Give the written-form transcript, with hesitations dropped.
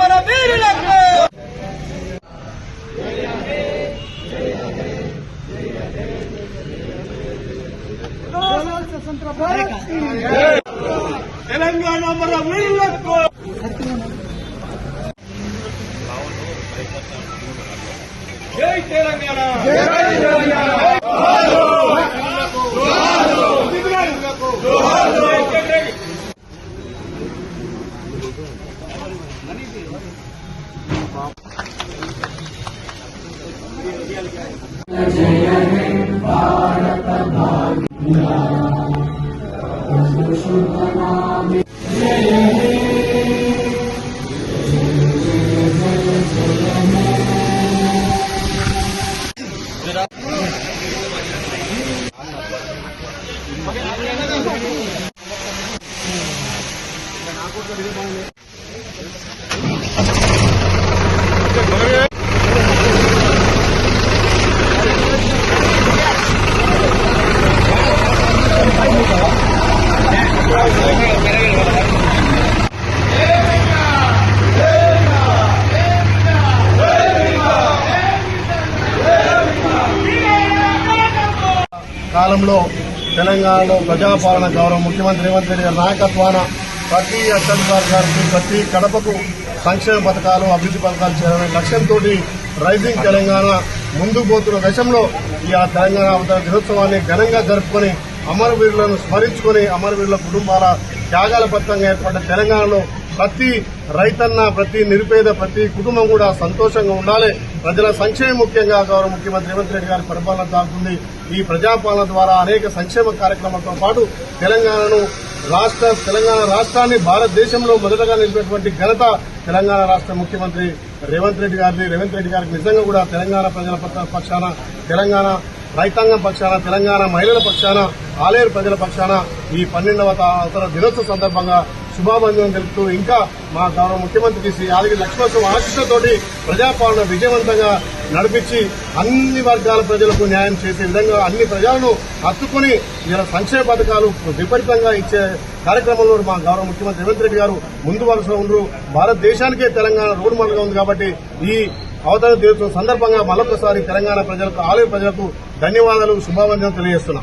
మన వీరులకు తెలంగాణ మన వీరులకు జై తెలంగాణ జయ హే భారత భాగ్య శుభ నామే జయ హే కాలంలో తెలంగాణలో ప్రజాపాలన గౌరవ ముఖ్యమంత్రి రేవంత్ రెడ్డి గారి నాయకత్వాన ప్రతి అత్యధికారి గారికి ప్రతి కడపకు సంక్షేమ పథకాలు అభివృద్ధి పథకాలు చేయాలనే లక్ష్యంతో రైజింగ్ తెలంగాణ ముందుకు పోతున్న దశలో ఈ తెలంగాణ అవతరణ దినోత్సవాన్ని ఘనంగా జరుపుకొని అమరవీరులను స్మరించుకుని అమరవీరుల కుటుంబాల త్యాగాల ఫలితంగా ఏర్పడ్డ తెలంగాణలో ప్రతి రైతన్న ప్రతి నిరుపేద ప్రతి కుటుంబం కూడా సంతోషంగా ఉండాలి. ప్రజల సంక్షేమం ముఖ్యంగా గౌరవ ముఖ్యమంత్రి రేవంత్ రెడ్డి గారి పరిపాలన సాగుతుంది. ఈ ప్రజాపాలన ద్వారా అనేక సంక్షేమ కార్యక్రమాలతో పాటు తెలంగాణ రాష్ట్రాన్ని భారతదేశంలో మొదటగా నిలిపేటువంటి ఘనత తెలంగాణ రాష్ట్ర ముఖ్యమంత్రి రేవంత్ రెడ్డి గారికి నిజంగా కూడా తెలంగాణ ప్రజల పక్షాన, తెలంగాణ రైతాంగం పక్షాన, తెలంగాణ మహిళల పక్షాన, ఆలేరు ప్రజల పక్షాన ఈ 12వ అవతరణ దినోత్సవ సందర్భంగా శుభాభివందనం తెలుపుతూ ఇంకా మా గౌరవ ముఖ్యమంత్రికి శ్రీ యాదగిరి లక్ష్మణస్వామి ఆశీస్సులతోటి ప్రజాపాలన విజయవంతంగా నడిపించి అన్ని వర్గాల ప్రజలకు న్యాయం చేసే విధంగా అన్ని ప్రజలను హత్తుకుని ఇలా సంక్షేమ పథకాలు విపరీతంగా ఇచ్చే కార్యక్రమంలో మా గౌరవ ముఖ్యమంత్రి రేవంత్ రెడ్డి గారు ముందు వరుసలో ఉండరు. భారతదేశానికే తెలంగాణ రోడ్ మోడల్ గా ఉంది కాబట్టి ఈ అవతరణ దినోత్సవం సందర్భంగా మరొకసారి తెలంగాణ ప్రజలకు, ఆలయ ప్రజలకు ధన్యవాదాలు, శుభాభివందనం తెలియజేస్తున్నాం.